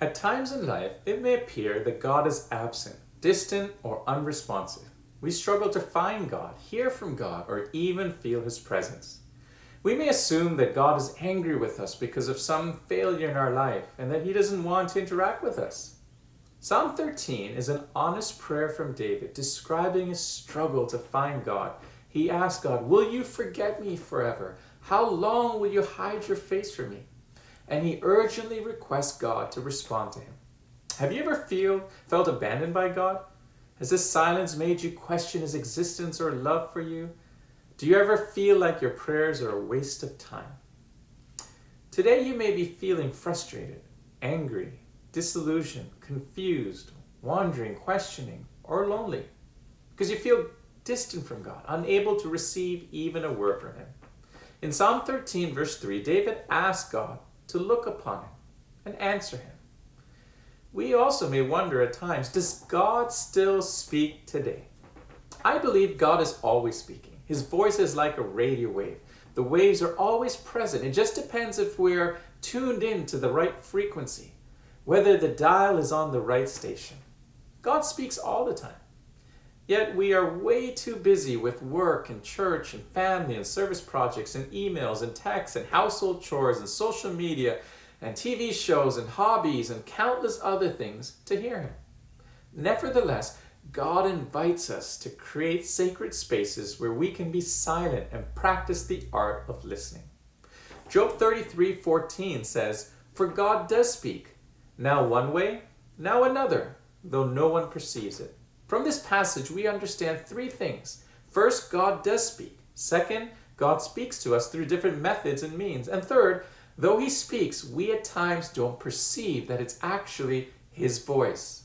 At times in life, it may appear that God is absent, distant, or unresponsive. We struggle to find God, hear from God, or even feel His presence. We may assume that God is angry with us because of some failure in our life and that He doesn't want to interact with us. Psalm 13 is an honest prayer from David describing his struggle to find God. He asked God, "Will you forget me forever? How long will you hide your face from me?" And he urgently requests God to respond to him. Have you ever felt abandoned by God? Has this silence made you question His existence or love for you? Do you ever feel like your prayers are a waste of time? Today you may be feeling frustrated, angry, disillusioned, confused, wandering, questioning, or lonely because you feel distant from God, unable to receive even a word from Him. In Psalm 13, verse 3, David asked God to look upon him and answer him. We also may wonder at times, does God still speak today? I believe God is always speaking. His voice is like a radio wave. The waves are always present. It just depends if we're tuned in to the right frequency, whether the dial is on the right station. God speaks all the time. Yet we are way too busy with work and church and family and service projects and emails and texts and household chores and social media and TV shows and hobbies and countless other things to hear Him. Nevertheless, God invites us to create sacred spaces where we can be silent and practice the art of listening. Job 33:14 says, "For God does speak, now one way, now another, though no one perceives it." From this passage, we understand three things. First, God does speak. Second, God speaks to us through different methods and means. And third, though He speaks, we at times don't perceive that it's actually His voice.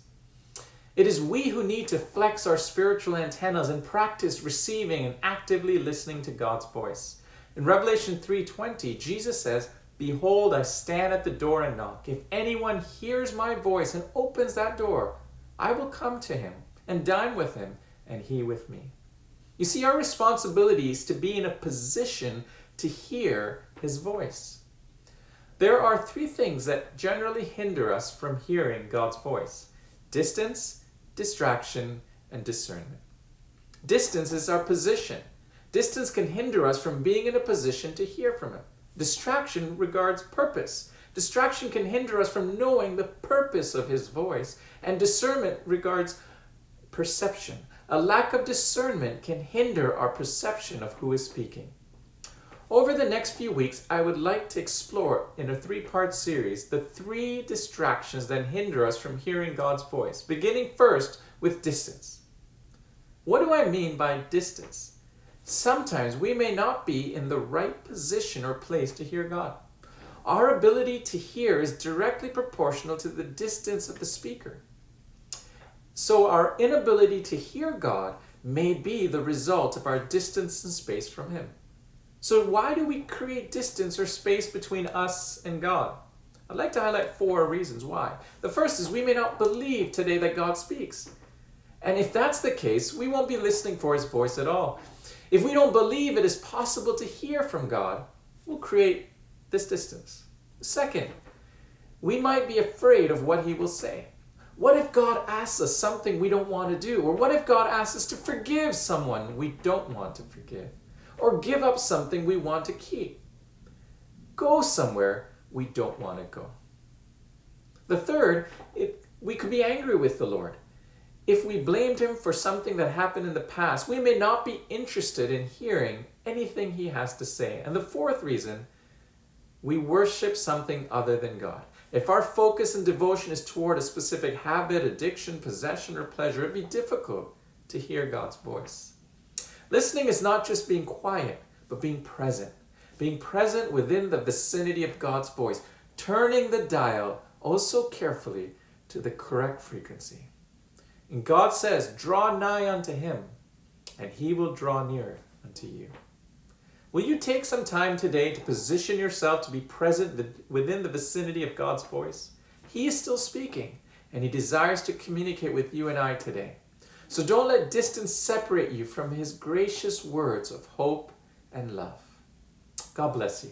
It is we who need to flex our spiritual antennas and practice receiving and actively listening to God's voice. In Revelation 3:20, Jesus says, "Behold, I stand at the door and knock. If anyone hears my voice and opens that door, I will come to him and dine with him, and he with me." You see, our responsibility is to be in a position to hear His voice. There are three things that generally hinder us from hearing God's voice: distance, distraction, and discernment. Distance is our position. Distance can hinder us from being in a position to hear from Him. Distraction regards purpose. Distraction can hinder us from knowing the purpose of His voice, and discernment regards perception. A lack of discernment can hinder our perception of who is speaking. Over the next few weeks, I would like to explore in a 3-part series the 3 distractions that hinder us from hearing God's voice, beginning first with distance. What do I mean by distance? Sometimes we may not be in the right position or place to hear God. Our ability to hear is directly proportional to the distance of the speaker. So our inability to hear God may be the result of our distance and space from Him. So why do we create distance or space between us and God? I'd like to highlight 4 reasons why. The first is we may not believe today that God speaks. And if that's the case, we won't be listening for His voice at all. If we don't believe it is possible to hear from God, we'll create this distance. Second, we might be afraid of what He will say. What if God asks us something we don't want to do? Or what if God asks us to forgive someone we don't want to forgive? Or give up something we want to keep? Go somewhere we don't want to go. The third, we could be angry with the Lord. If we blamed Him for something that happened in the past, we may not be interested in hearing anything He has to say. And the fourth reason, we worship something other than God. If our focus and devotion is toward a specific habit, addiction, possession, or pleasure, it'd be difficult to hear God's voice. Listening is not just being quiet, but being present. Being present within the vicinity of God's voice, turning the dial also carefully to the correct frequency. And God says, "Draw nigh unto Him, and He will draw near unto you." Will you take some time today to position yourself to be present within the vicinity of God's voice? He is still speaking, and He desires to communicate with you and I today. So don't let distance separate you from His gracious words of hope and love. God bless you.